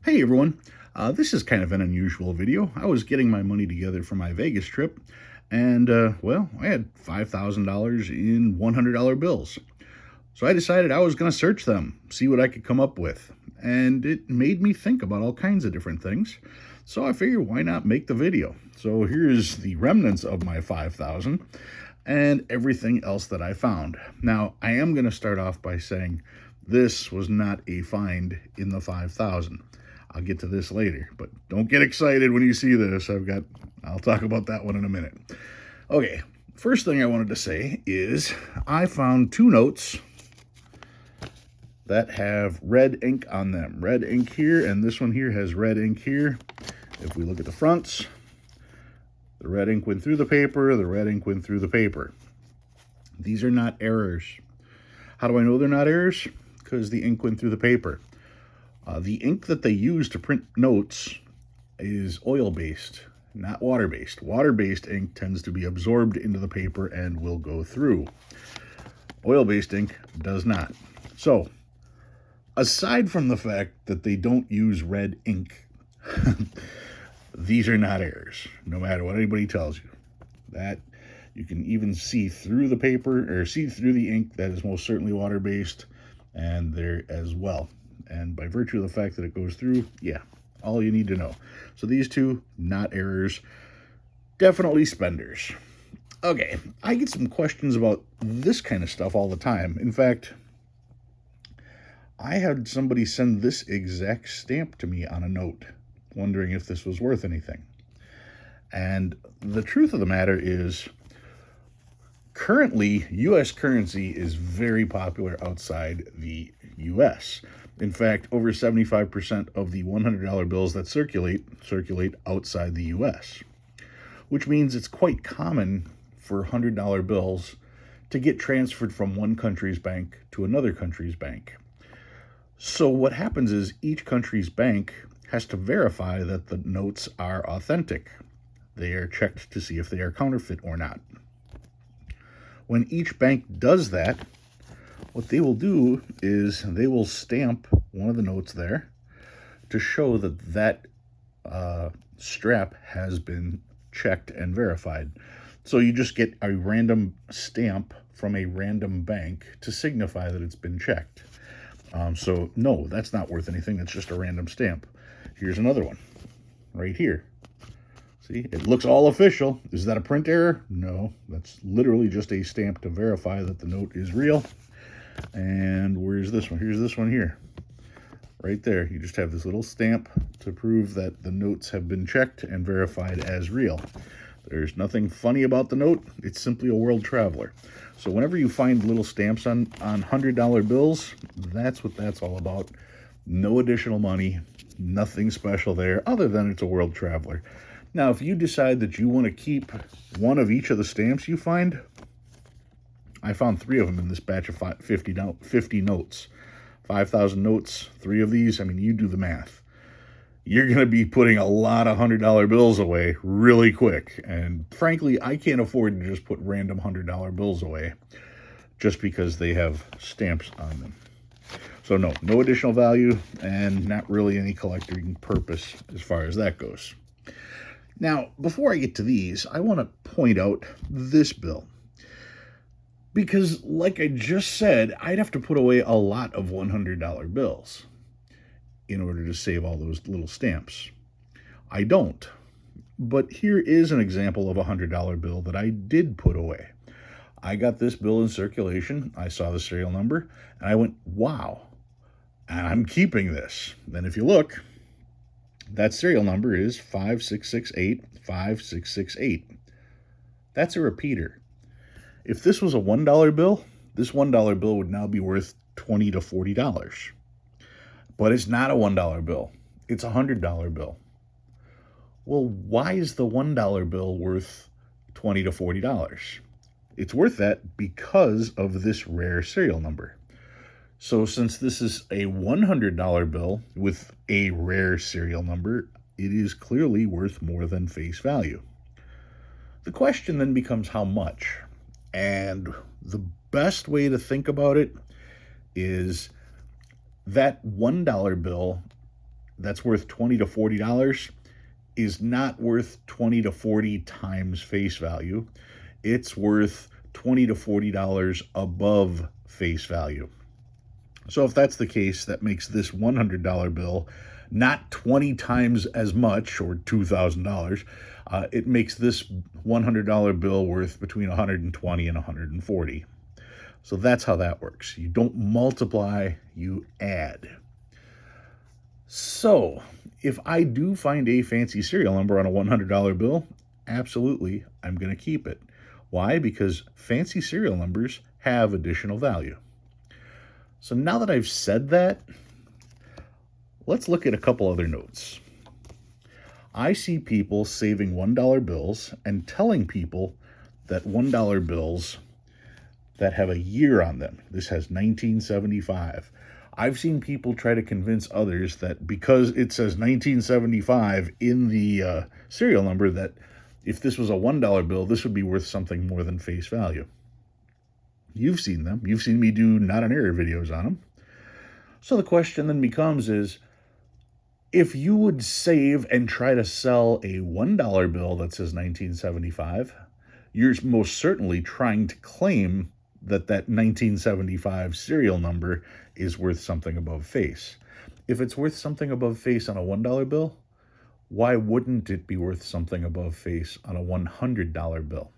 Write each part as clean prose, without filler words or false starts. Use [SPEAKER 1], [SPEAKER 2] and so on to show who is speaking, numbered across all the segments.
[SPEAKER 1] Hey everyone, this is kind of an unusual video. I was getting my money together for my Vegas trip, and well, I had $5,000 in $100 bills. So I decided I was going to search them, see what I could come up with. And it made me think about all kinds of different things. So I figured, why not make the video? So here's the remnants of my 5,000 and everything else that I found. Now, I am going to start off by saying this was not a find in the 5,000. I'll get to this later, but don't get excited when you see this. I'll talk about that one in a minute. Okay, first thing I wanted to say is I found two notes that have red ink on them. Red ink here, and this one here has red ink here. If we look at the fronts, the red ink went through the paper, the red ink went through the paper. These are not errors. How do I know they're not errors? Because the ink went through the paper. The ink that they use to print notes is oil-based, not water-based. Water-based ink tends to be absorbed into the paper and will go through. Oil-based ink does not. So, aside from the fact that they don't use red ink, these are not errors, no matter what anybody tells you. That you can even see through the paper, or see through the ink. That is most certainly water-based, and there as well. And by virtue of the fact that it goes through, yeah, all you need to know. So these two, not errors, definitely spenders. Okay, I get some questions about this kind of stuff all the time. In fact, I had somebody send this exact stamp to me on a note, wondering if this was worth anything. And the truth of the matter is, currently, U.S. currency is very popular outside the U.S. In fact, over 75% of the $100 bills that circulate outside the U.S., which means it's quite common for $100 bills to get transferred from one country's bank to another country's bank. So what happens is each country's bank has to verify that the notes are authentic. They are checked to see if they are counterfeit or not. When each bank does that, what they will do is they will stamp one of the notes there to show that that strap has been checked and verified. So you just get a random stamp from a random bank to signify that it's been checked. So no, that's not worth anything. That's just a random stamp. Here's another one right here. See, it looks all official. Is that a print error? No, that's literally just a stamp to verify that the note is real. And where's this one? Here's this one here. Right there. You just have this little stamp to prove that the notes have been checked and verified as real. There's nothing funny about the note. It's simply a world traveler. So whenever you find little stamps on $100 bills, that's what that's all about. No additional money, nothing special there other than it's a world traveler. Now, if you decide that you want to keep one of each of the stamps you find, I found 3 of them in this batch of 50 notes. 5,000 notes, 3 of these. I mean, you do the math. You're going to be putting a lot of $100 bills away really quick. And frankly, I can't afford to just put random $100 bills away just because they have stamps on them. So no additional value and not really any collecting purpose as far as that goes. Now, before I get to these, I want to point out this bill. Because, like I just said, I'd have to put away a lot of $100 bills in order to save all those little stamps. I don't. But here is an example of a $100 bill that I did put away. I got this bill in circulation. I saw the serial number, and I went, wow, and I'm keeping this. Then if you look, that serial number is 56685668. That's a repeater. If this was a $1 bill, this $1 bill would now be worth $20 to $40. But it's not a $1 bill. It's a $100 bill. Well, why is the $1 bill worth $20 to $40? It's worth that because of this rare serial number. So since this is a $100 bill with a rare serial number, it is clearly worth more than face value. The question then becomes how much? And the best way to think about it is that $1 bill that's worth $20 to $40 is not worth 20 to 40 times face value. It's worth $20 to $40 above face value. So if that's the case, that makes this $100 bill not 20 times as much, or $2,000. It makes this $100 bill worth between 120 and 140. So that's how that works. You don't multiply, you add. So if I do find a fancy serial number on a $100 bill, absolutely, I'm going to keep it. Why? Because fancy serial numbers have additional value. So now that I've said that, let's look at a couple other notes. I see people saving $1 bills and telling people that $1 bills that have a year on them. This has 1975. I've seen people try to convince others that because it says 1975 in the serial number, that if this was a $1 bill, this would be worth something more than face value. You've seen them. You've seen me do not an error videos on them. So the question then becomes is, if you would save and try to sell a $1 bill that says 1975, you're most certainly trying to claim that 1975 serial number is worth something above face. If it's worth something above face on a $1 bill, why wouldn't it be worth something above face on a $100 bill?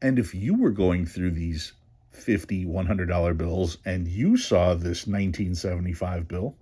[SPEAKER 1] And if you were going through these $50, $100 bills and you saw this 1975 bill,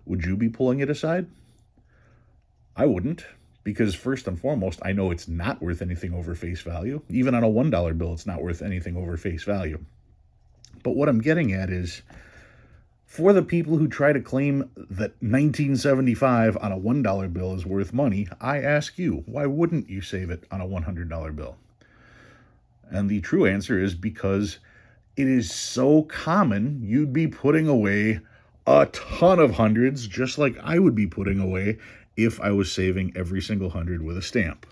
[SPEAKER 1] would you be pulling it aside? I wouldn't, because first and foremost, I know it's not worth anything over face value. Even on a $1 bill, it's not worth anything over face value. But what I'm getting at is, for the people who try to claim that 1975 on a $1 bill is worth money, I ask you, why wouldn't you save it on a $100 bill? And the true answer is because it is so common, you'd be putting away a ton of hundreds, just like I would be putting away if I was saving every single hundred with a stamp.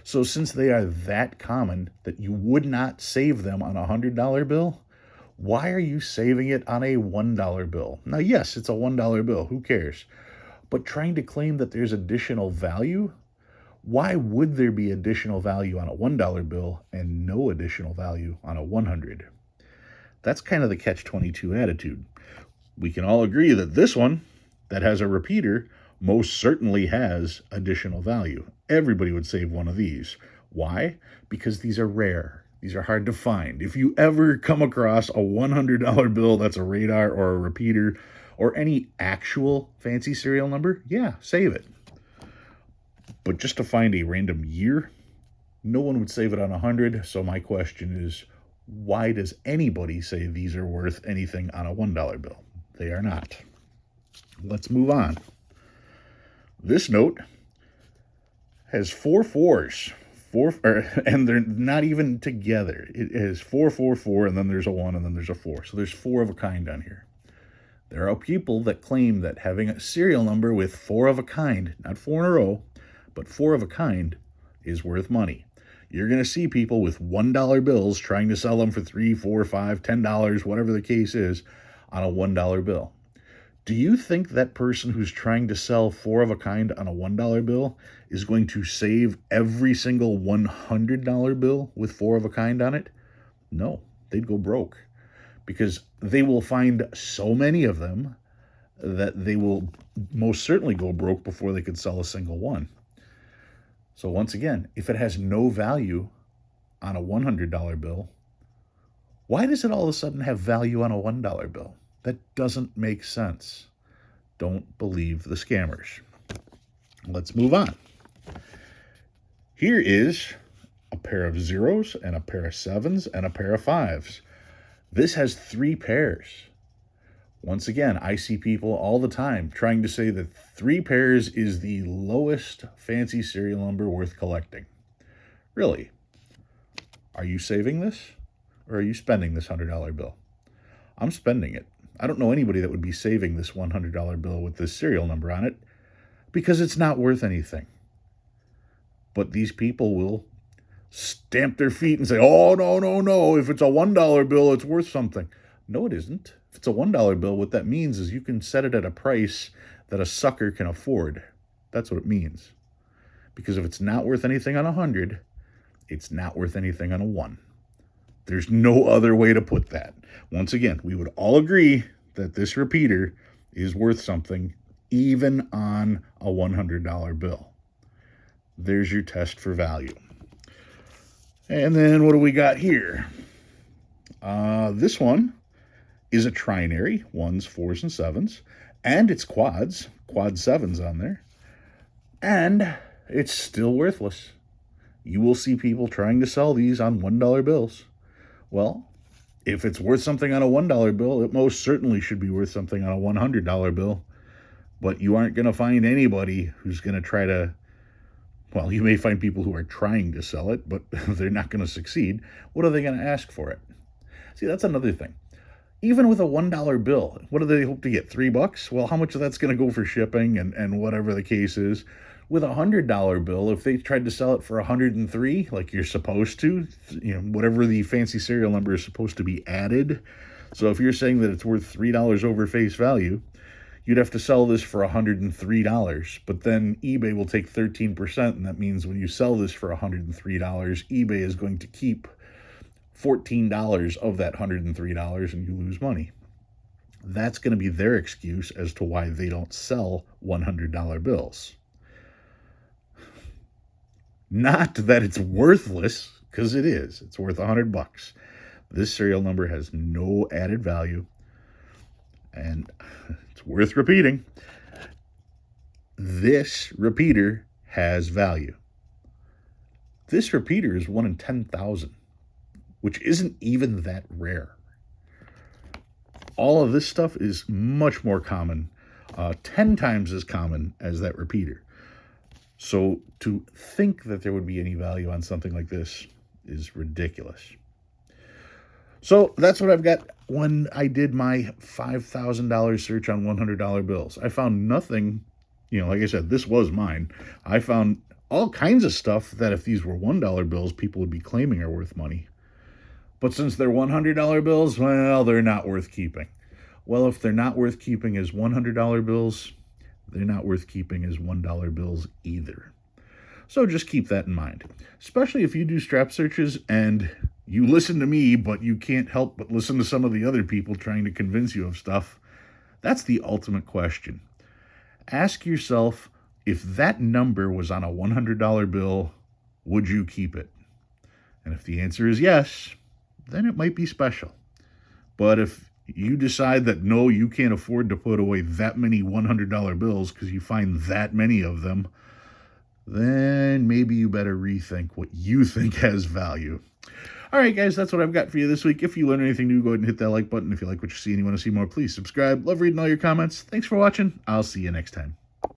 [SPEAKER 1] So since they are that common that you would not save them on a $100 bill, why are you saving it on a $1 bill? Now, yes, it's a $1 bill. Who cares? But trying to claim that there's additional value, why would there be additional value on a $1 bill and no additional value on a 100? That's kind of the catch-22 attitude. We can all agree that this one, that has a repeater, most certainly has additional value. Everybody would save one of these. Why? Because these are rare. These are hard to find. If you ever come across a $100 bill that's a radar or a repeater or any actual fancy serial number, yeah, save it. But just to find a random year, no one would save it on 100. So my question is, why does anybody say these are worth anything on a $1 bill? They are not. Let's move on. This note has 4 fours. And they're not even together. It has 4, 4, 4, and then there's a 1, and then there's a 4. So there's 4 of a kind on here. There are people that claim that having a serial number with 4 of a kind, not 4 in a row, but 4 of a kind, is worth money. You're going to see people with $1 bills trying to sell them for $3, $4, $5, $10, whatever the case is, on a $1 bill. Do you think that person who's trying to sell 4 of a kind on a $1 bill is going to save every single $100 bill with 4 of a kind on it? No, they'd go broke, because they will find so many of them that they will most certainly go broke before they could sell a single one. So once again, if it has no value on a $100 bill, why does it all of a sudden have value on a $1 bill? That doesn't make sense. Don't believe the scammers. Let's move on. Here is a pair of zeros and a pair of sevens and a pair of fives. This has 3 pairs. Once again, I see people all the time trying to say that 3 pairs is the lowest fancy serial number worth collecting. Really? Are you saving this? Or are you spending this $100 bill? I'm spending it. I don't know anybody that would be saving this $100 bill with this serial number on it, because it's not worth anything. But these people will stamp their feet and say, oh, no, if it's a $1 bill, it's worth something. No, it isn't. If it's a $1 bill, what that means is you can set it at a price that a sucker can afford. That's what it means. Because if it's not worth anything on 100, it's not worth anything on a 1. There's no other way to put that. Once again, we would all agree that this repeater is worth something even on a $100 bill. There's your test for value. And then what do we got here? This one is a trinary, 1s, 4s, and 7s, and it's quad 7s on there, and it's still worthless. You will see people trying to sell these on $1 bills. Well, if it's worth something on a $1 bill, it most certainly should be worth something on a $100 bill. But you aren't going to find anybody who's going to try to, well, you may find people who are trying to sell it, but they're not going to succeed. What are they going to ask for it? See, that's another thing. Even with a $1 bill, what do they hope to get? $3? Well, how much of that's going to go for shipping and whatever the case is? With a $100 bill, if they tried to sell it for $103, like you're supposed to, whatever the fancy serial number is supposed to be added. So if you're saying that it's worth $3 over face value, you'd have to sell this for $103. But then eBay will take 13%, and that means when you sell this for $103, eBay is going to keep $14 of that $103, and you lose money. That's going to be their excuse as to why they don't sell $100 bills. Not that it's worthless, because it is. It's worth $100. This serial number has no added value, and it's worth repeating. This repeater has value. This repeater is 1 in 10,000, which isn't even that rare. All of this stuff is much more common, 10 times as common as that repeater. So to think that there would be any value on something like this is ridiculous. So that's what I've got when I did my $5,000 search on $100 bills. I found nothing, like I said, this was mine. I found all kinds of stuff that if these were $1 bills, people would be claiming are worth money. But since they're $100 bills, well, they're not worth keeping. Well, if they're not worth keeping as $100 bills, they're not worth keeping as $1 bills either. So just keep that in mind, especially if you do strap searches and you listen to me, but you can't help but listen to some of the other people trying to convince you of stuff. That's the ultimate question. Ask yourself, if that number was on a $100 bill, would you keep it? And if the answer is yes, then it might be special. But if you decide that no, you can't afford to put away that many $100 bills because you find that many of them, then maybe you better rethink what you think has value. All right, guys, that's what I've got for you this week. If you learned anything new, go ahead and hit that like button. If you like what you see and you want to see more, please subscribe. Love reading all your comments. Thanks for watching. I'll see you next time.